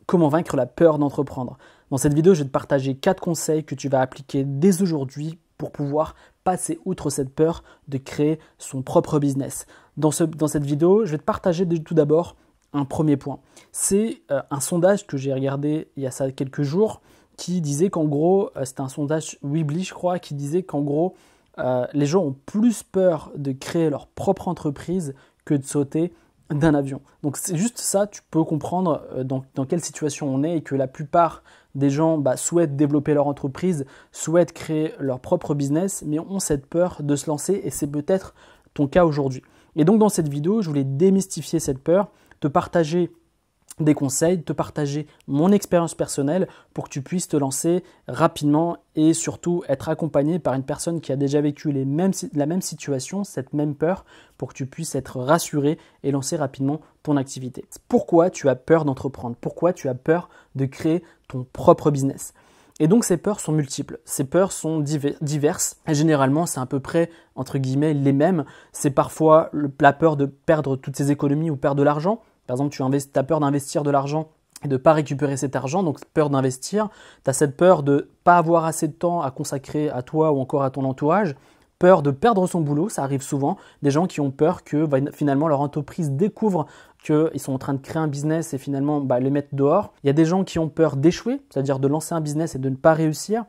comment vaincre la peur d'entreprendre. Dans cette vidéo, je vais te partager 4 conseils que tu vas appliquer dès aujourd'hui pour pouvoir passer outre cette peur de créer son propre business. Dans cette vidéo, je vais te partager tout d'abord un premier point. C'est un sondage que j'ai regardé il y a ça quelques jours qui disait qu'en gros, c'était un sondage Weebly, je crois, qui disait qu'en gros, les gens ont plus peur de créer leur propre entreprise que de sauter d'un avion. Donc c'est juste ça, tu peux comprendre dans quelle situation on est et que la plupart des gens souhaitent développer leur entreprise, souhaitent créer leur propre business, mais ont cette peur de se lancer et c'est peut-être ton cas aujourd'hui. Et donc dans cette vidéo, je voulais démystifier cette peur, te partager des conseils, te partager mon expérience personnelle pour que tu puisses te lancer rapidement et surtout être accompagné par une personne qui a déjà vécu la même situation, cette même peur, pour que tu puisses être rassuré et lancer rapidement ton activité. Pourquoi tu as peur d'entreprendre? Pourquoi tu as peur de créer ton propre business? Et donc ces peurs sont multiples, ces peurs sont diverses et généralement c'est à peu près entre guillemets les mêmes. C'est parfois la peur de perdre toutes ses économies ou perdre de l'argent. Par exemple, tu as peur d'investir de l'argent et de ne pas récupérer cet argent, donc peur d'investir. Tu as cette peur de ne pas avoir assez de temps à consacrer à toi ou encore à ton entourage. Peur de perdre son boulot, ça arrive souvent. Des gens qui ont peur que finalement leur entreprise découvre qu'ils sont en train de créer un business et finalement les mettre dehors. Il y a des gens qui ont peur d'échouer, c'est-à-dire de lancer un business et de ne pas réussir.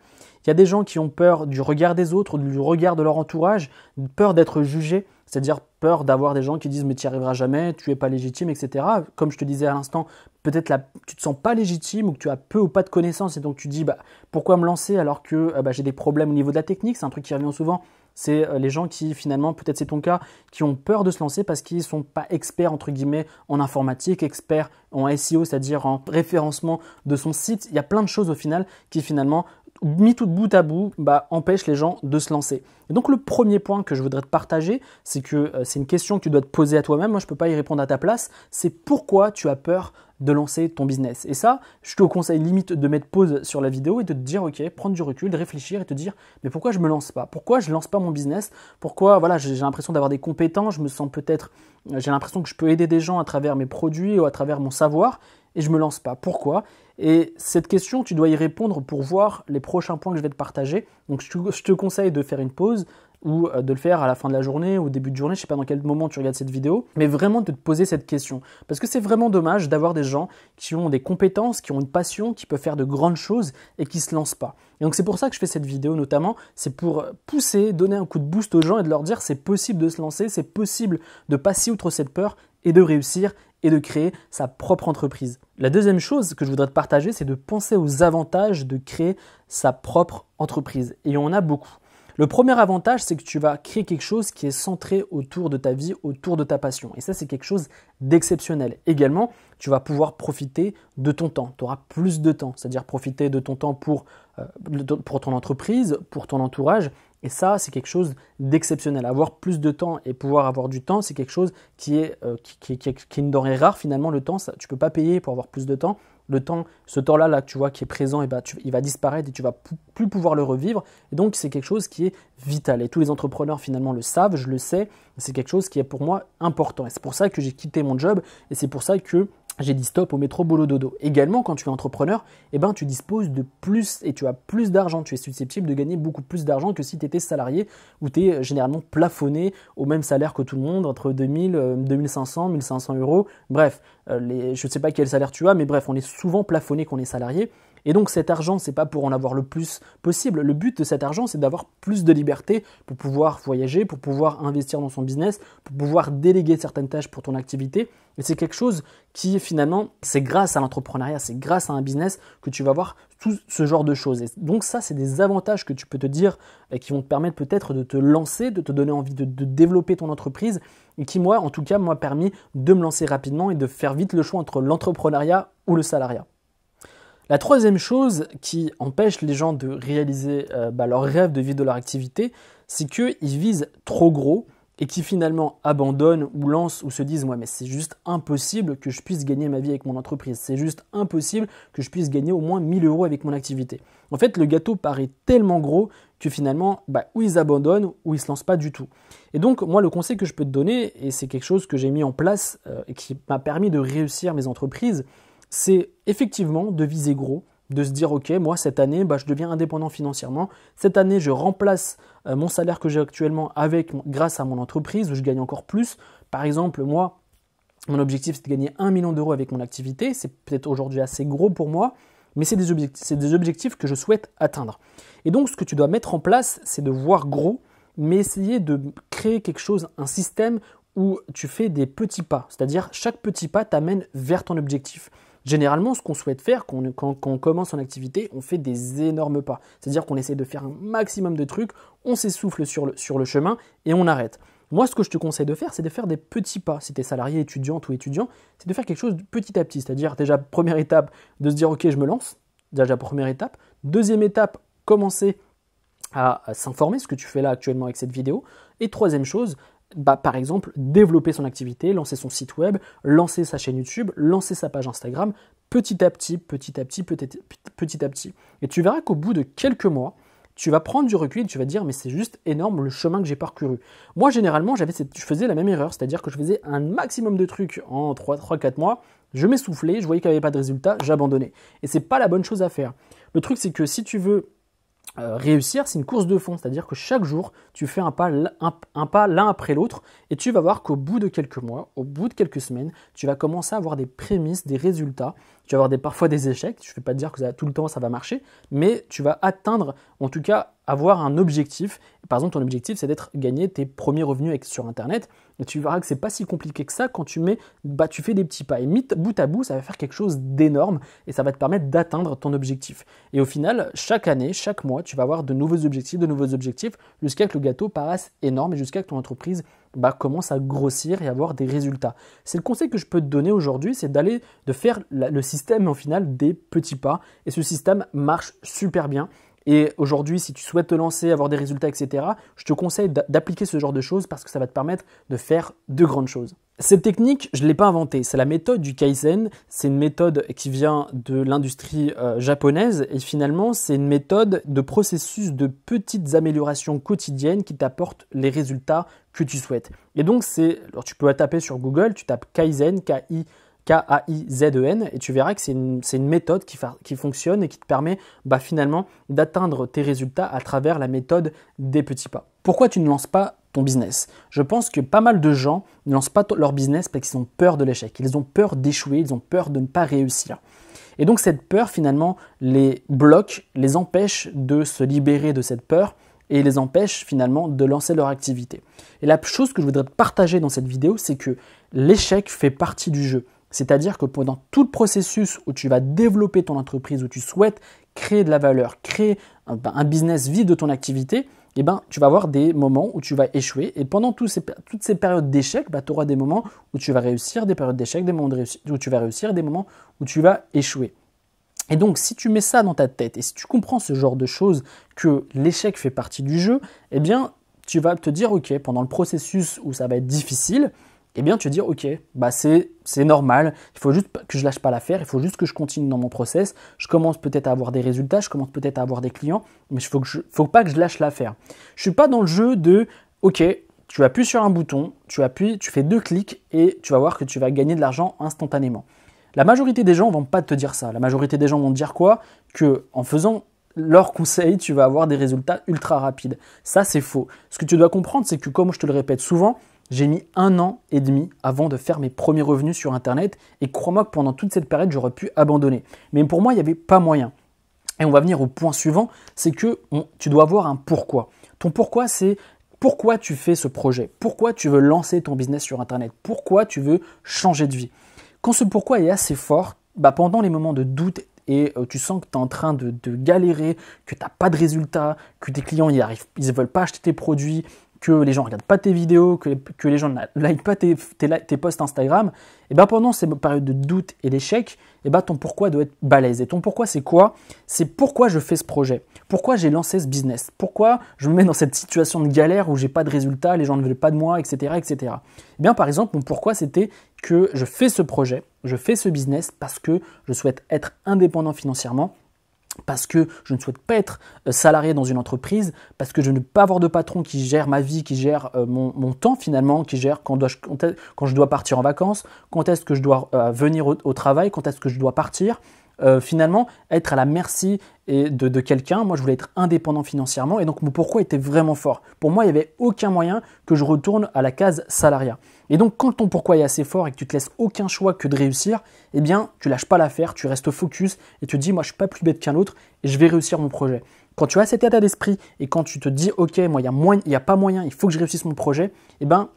Il y a des gens qui ont peur du regard des autres, du regard de leur entourage, peur d'être jugé, c'est-à-dire peur d'avoir des gens qui disent « mais tu n'y arriveras jamais, tu n'es pas légitime, etc. » Comme je te disais à l'instant, peut-être tu ne te sens pas légitime ou que tu as peu ou pas de connaissances et donc tu dis pourquoi me lancer alors que j'ai des problèmes au niveau de la technique. C'est un truc qui revient souvent. C'est les gens qui finalement, peut-être c'est ton cas, qui ont peur de se lancer parce qu'ils ne sont pas experts entre guillemets en informatique, experts en SEO, c'est-à-dire en référencement de son site. Il y a plein de choses au final qui finalement, mis tout bout à bout, empêchent les gens de se lancer. Et donc le premier point que je voudrais te partager, c'est que c'est une question que tu dois te poser à toi-même. Moi, je ne peux pas y répondre à ta place. C'est pourquoi tu as peur de lancer ton business. Et ça, je te conseille limite de mettre pause sur la vidéo et de te dire, ok, prendre du recul, de réfléchir et te dire, mais pourquoi je me lance pas? Pourquoi je lance pas mon business? Pourquoi, j'ai l'impression d'avoir des compétences, j'ai l'impression que je peux aider des gens à travers mes produits ou à travers mon savoir et je me lance pas. Pourquoi? Et cette question, tu dois y répondre pour voir les prochains points que je vais te partager. Donc, je te conseille de faire une pause ou de le faire à la fin de la journée ou au début de journée, je ne sais pas dans quel moment tu regardes cette vidéo, mais vraiment de te poser cette question. Parce que c'est vraiment dommage d'avoir des gens qui ont des compétences, qui ont une passion, qui peuvent faire de grandes choses et qui ne se lancent pas. Et donc c'est pour ça que je fais cette vidéo notamment, c'est pour pousser, donner un coup de boost aux gens et de leur dire c'est possible de se lancer, c'est possible de passer outre cette peur et de réussir et de créer sa propre entreprise. La deuxième chose que je voudrais te partager, c'est de penser aux avantages de créer sa propre entreprise. Et on en a beaucoup. Le premier avantage, c'est que tu vas créer quelque chose qui est centré autour de ta vie, autour de ta passion. Et ça, c'est quelque chose d'exceptionnel. Également, tu vas pouvoir profiter de ton temps. Tu auras plus de temps, c'est-à-dire profiter de ton temps pour ton entreprise, pour ton entourage. Et ça, c'est quelque chose d'exceptionnel. Avoir plus de temps et pouvoir avoir du temps, c'est quelque chose qui est une denrée rare finalement. Le temps, tu ne peux pas payer pour avoir plus de temps. Le temps, ce temps-là là, que tu vois qui est présent, il va disparaître et tu ne vas plus pouvoir le revivre. Et donc, c'est quelque chose qui est vital. Et tous les entrepreneurs finalement le savent, je le sais. C'est quelque chose qui est pour moi important. Et c'est pour ça que j'ai quitté mon job et c'est pour ça que j'ai dit stop au métro boulot dodo. Également, quand tu es entrepreneur, tu disposes de plus et tu as plus d'argent. Tu es susceptible de gagner beaucoup plus d'argent que si tu étais salarié où tu es généralement plafonné au même salaire que tout le monde, entre 2000, 2500, 1500 euros. Bref, je ne sais pas quel salaire tu as, mais bref, on est souvent plafonné quand on est salarié. Et donc cet argent, ce n'est pas pour en avoir le plus possible. Le but de cet argent, c'est d'avoir plus de liberté pour pouvoir voyager, pour pouvoir investir dans son business, pour pouvoir déléguer certaines tâches pour ton activité. Et c'est quelque chose qui finalement, c'est grâce à l'entrepreneuriat, c'est grâce à un business que tu vas avoir tout ce genre de choses. Et donc ça, c'est des avantages que tu peux te dire et qui vont te permettre peut-être de te lancer, de te donner envie de développer ton entreprise et qui, moi, en tout cas, m'ont permis de me lancer rapidement et de faire vite le choix entre l'entrepreneuriat ou le salariat. La troisième chose qui empêche les gens de réaliser leur rêve de vivre de leur activité, c'est qu'ils visent trop gros et qui finalement abandonnent ou lancent ou se disent « ouais mais c'est juste impossible que je puisse gagner ma vie avec mon entreprise, c'est juste impossible que je puisse gagner au moins 1000 € avec mon activité ». En fait, le gâteau paraît tellement gros que finalement, ou ils abandonnent ou ils ne se lancent pas du tout. Et donc, moi, le conseil que je peux te donner, et c'est quelque chose que j'ai mis en place et qui m'a permis de réussir mes entreprises, c'est effectivement de viser gros, de se dire ok, moi cette année, je deviens indépendant financièrement. Cette année, je remplace mon salaire que j'ai actuellement grâce à mon entreprise où je gagne encore plus. Par exemple, moi, mon objectif c'est de gagner 1 million d'euros avec mon activité. C'est peut-être aujourd'hui assez gros pour moi, mais c'est des objectifs que je souhaite atteindre. Et donc, ce que tu dois mettre en place, c'est de voir gros, mais essayer de créer quelque chose, un système où tu fais des petits pas. C'est-à-dire, chaque petit pas t'amène vers ton objectif. Généralement, ce qu'on souhaite faire quand on commence en activité, on fait des énormes pas. C'est-à-dire qu'on essaie de faire un maximum de trucs, on s'essouffle sur le chemin et on arrête. Moi, ce que je te conseille de faire, c'est de faire des petits pas. Si tu es salarié, étudiante ou étudiant, c'est de faire quelque chose de petit à petit. C'est-à-dire, déjà, première étape, de se dire, ok, je me lance. Déjà, première étape. Deuxième étape, commencer à s'informer, ce que tu fais là actuellement avec cette vidéo. Et troisième chose, par exemple, développer son activité, lancer son site web, lancer sa chaîne YouTube, lancer sa page Instagram, petit à petit. Et tu verras qu'au bout de quelques mois, tu vas prendre du recul et tu vas te dire mais c'est juste énorme le chemin que j'ai parcouru. Moi, généralement, je faisais la même erreur, c'est-à-dire que je faisais un maximum de trucs en 3-4 mois, je m'essoufflais, je voyais qu'il n'y avait pas de résultat, j'abandonnais. Et ce n'est pas la bonne chose à faire. Le truc, c'est que si tu veux réussir, c'est une course de fond, c'est-à-dire que chaque jour, tu fais un pas l'un après l'autre et tu vas voir qu'au bout de quelques mois, au bout de quelques semaines, tu vas commencer à avoir des prémices, des résultats, tu vas avoir parfois des échecs, je ne vais pas te dire que tout le temps ça va marcher, mais tu vas atteindre, en tout cas, avoir un objectif. Par exemple, ton objectif, c'est gagner tes premiers revenus sur Internet. Et tu verras que ce n'est pas si compliqué que ça quand tu fais des petits pas. Et mis bout à bout, ça va faire quelque chose d'énorme et ça va te permettre d'atteindre ton objectif. Et au final, chaque année, chaque mois, tu vas avoir de nouveaux objectifs, jusqu'à ce que le gâteau paraisse énorme et jusqu'à ce que ton entreprise commence à grossir et avoir des résultats. C'est le conseil que je peux te donner aujourd'hui, c'est de faire le système au final des petits pas. Et ce système marche super bien. Et aujourd'hui, si tu souhaites te lancer, avoir des résultats, etc., je te conseille d'appliquer ce genre de choses parce que ça va te permettre de faire de grandes choses. Cette technique, je ne l'ai pas inventée, c'est la méthode du Kaizen. C'est une méthode qui vient de l'industrie japonaise et finalement, c'est une méthode de processus de petites améliorations quotidiennes qui t'apportent les résultats que tu souhaites. Et donc, alors tu peux taper sur Google, tu tapes Kaizen, Kaizen, et tu verras que c'est une méthode qui fonctionne et qui te permet finalement d'atteindre tes résultats à travers la méthode des petits pas. Pourquoi tu ne lances pas ton business? Je pense que pas mal de gens ne lancent pas leur business parce qu'ils ont peur de l'échec, ils ont peur d'échouer, ils ont peur de ne pas réussir. Et donc cette peur finalement les bloque, les empêche de se libérer de cette peur et les empêche finalement de lancer leur activité. Et la chose que je voudrais te partager dans cette vidéo, c'est que l'échec fait partie du jeu. C'est-à-dire que pendant tout le processus où tu vas développer ton entreprise, où tu souhaites créer de la valeur, créer un business vide de ton activité, tu vas avoir des moments où tu vas échouer. Et pendant toutes ces périodes d'échec, tu auras des moments où tu vas réussir, des périodes d'échec, des moments où tu vas réussir, des moments où tu vas échouer. Et donc, si tu mets ça dans ta tête et si tu comprends ce genre de choses, que l'échec fait partie du jeu, tu vas te dire, ok, pendant le processus où ça va être difficile, tu vas te dire, ok, c'est normal, il faut juste que je lâche pas l'affaire, il faut juste que je continue dans mon process, je commence peut-être à avoir des résultats, je commence peut-être à avoir des clients, mais faut pas que je lâche l'affaire. Je suis pas dans le jeu de, ok, tu appuies sur un bouton, tu fais 2 clics et tu vas voir que tu vas gagner de l'argent instantanément. La majorité des gens ne vont pas te dire ça. La majorité des gens vont te dire quoi? Que en faisant leurs conseils, tu vas avoir des résultats ultra rapides. Ça, c'est faux. Ce que tu dois comprendre, c'est que comme je te le répète souvent, j'ai mis 1 an et demi avant de faire mes premiers revenus sur Internet et crois-moi que pendant toute cette période, j'aurais pu abandonner. Mais pour moi, il n'y avait pas moyen. Et on va venir au point suivant, c'est que tu dois avoir un pourquoi. Ton pourquoi, c'est pourquoi tu fais ce projet, pourquoi tu veux lancer ton business sur Internet, pourquoi tu veux changer de vie. Quand ce pourquoi est assez fort, pendant les moments de doute et tu sens que tu es en train de galérer, que tu n'as pas de résultats, que tes clients ils ne veulent pas acheter tes produits, que les gens ne regardent pas tes vidéos, que les gens ne likent pas tes posts Instagram, pendant ces périodes de doute et d'échec, ton pourquoi doit être balèze. Et ton pourquoi, c'est quoi? C'est pourquoi je fais ce projet, pourquoi j'ai lancé ce business, pourquoi je me mets dans cette situation de galère où j'ai pas de résultats, les gens ne veulent pas de moi, etc. etc. Par exemple, mon pourquoi, c'était que je fais ce projet, je fais ce business parce que je souhaite être indépendant financièrement, parce que je ne souhaite pas être salarié dans une entreprise, parce que je ne veux pas avoir de patron qui gère ma vie, qui gère mon temps finalement, qui gère quand je dois partir en vacances, quand est-ce que je dois venir au travail, quand est-ce que je dois partir. Finalement, être à la merci de quelqu'un. Moi, je voulais être indépendant financièrement et donc mon pourquoi était vraiment fort. Pour moi, il n'y avait aucun moyen que je retourne à la case salariat. Et donc, quand ton pourquoi est assez fort et que tu te laisses aucun choix que de réussir, eh bien, tu lâches pas l'affaire, tu restes focus et tu te dis, moi, je suis pas plus bête qu'un autre et je vais réussir mon projet. Quand tu as cet état d'esprit et quand tu te dis, ok, moi, il n'y a pas moyen, il faut que je réussisse mon projet, eh bien,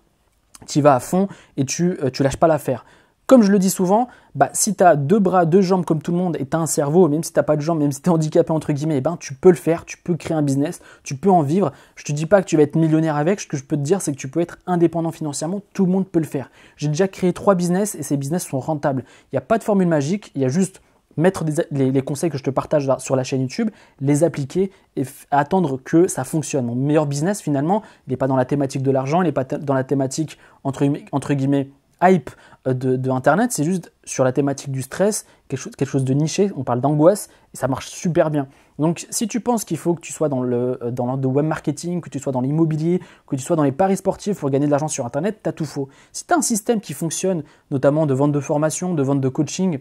tu y vas à fond et tu lâches pas l'affaire. Comme je le dis souvent, si tu as 2 bras, 2 jambes comme tout le monde et tu as un cerveau, même si tu n'as pas de jambes, même si tu es handicapé entre guillemets, tu peux le faire, tu peux créer un business, tu peux en vivre. Je ne te dis pas que tu vas être millionnaire avec, ce que je peux te dire c'est que tu peux être indépendant financièrement, tout le monde peut le faire. J'ai déjà créé 3 business et ces business sont rentables. Il n'y a pas de formule magique, il y a juste mettre les conseils que je te partage sur la chaîne YouTube, les appliquer et attendre que ça fonctionne. Mon meilleur business finalement, il n'est pas dans la thématique de l'argent, il n'est pas dans la thématique entre guillemets hype de Internet, c'est juste sur la thématique du stress, quelque chose de niché, on parle d'angoisse et ça marche super bien. Donc si tu penses qu'il faut que tu sois dans le web marketing, que tu sois dans l'immobilier, que tu sois dans les paris sportifs pour gagner de l'argent sur Internet, tu as tout faux. Si tu as un système qui fonctionne, notamment de vente de formation, de vente de coaching,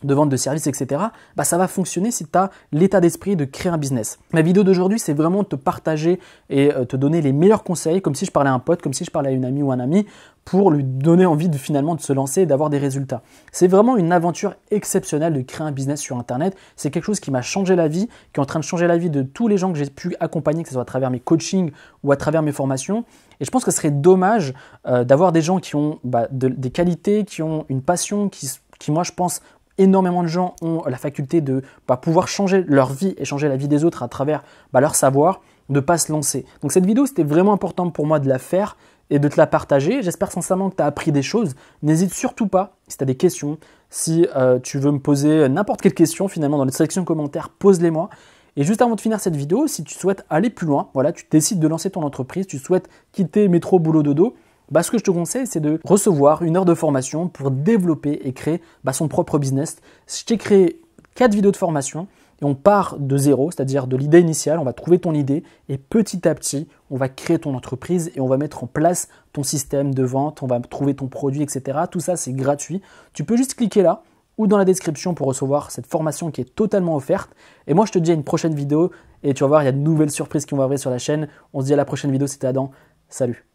de vente de services, etc., ça va fonctionner si tu as l'état d'esprit de créer un business. Ma vidéo d'aujourd'hui, c'est vraiment de te partager et te donner les meilleurs conseils, comme si je parlais à un pote, comme si je parlais à une amie ou un ami, pour lui donner envie finalement de se lancer et d'avoir des résultats. C'est vraiment une aventure exceptionnelle de créer un business sur Internet. C'est quelque chose qui m'a changé la vie, qui est en train de changer la vie de tous les gens que j'ai pu accompagner, que ce soit à travers mes coachings ou à travers mes formations. Et je pense que ce serait dommage d'avoir des gens qui ont des qualités, qui ont une passion, qui moi je pense, énormément de gens ont la faculté de pouvoir changer leur vie et changer la vie des autres à travers leur savoir, de ne pas se lancer. Donc cette vidéo, c'était vraiment important pour moi de la faire et de te la partager. J'espère sincèrement que tu as appris des choses. N'hésite surtout pas, si tu as des questions, si tu veux me poser n'importe quelle question finalement dans la section commentaires, pose-les-moi. Et juste avant de finir cette vidéo, si tu souhaites aller plus loin, voilà, tu décides de lancer ton entreprise, tu souhaites quitter métro, boulot, dodo, ce que je te conseille, c'est de recevoir 1 heure de formation pour développer et créer son propre business. Je t'ai créé 4 vidéos de formation et on part de zéro, c'est-à-dire de l'idée initiale. On va trouver ton idée et petit à petit, on va créer ton entreprise et on va mettre en place ton système de vente, on va trouver ton produit, etc. Tout ça, c'est gratuit. Tu peux juste cliquer là ou dans la description pour recevoir cette formation qui est totalement offerte. Et moi, je te dis à une prochaine vidéo et tu vas voir, il y a de nouvelles surprises qui vont arriver sur la chaîne. On se dit à la prochaine vidéo, c'était Adam. Salut!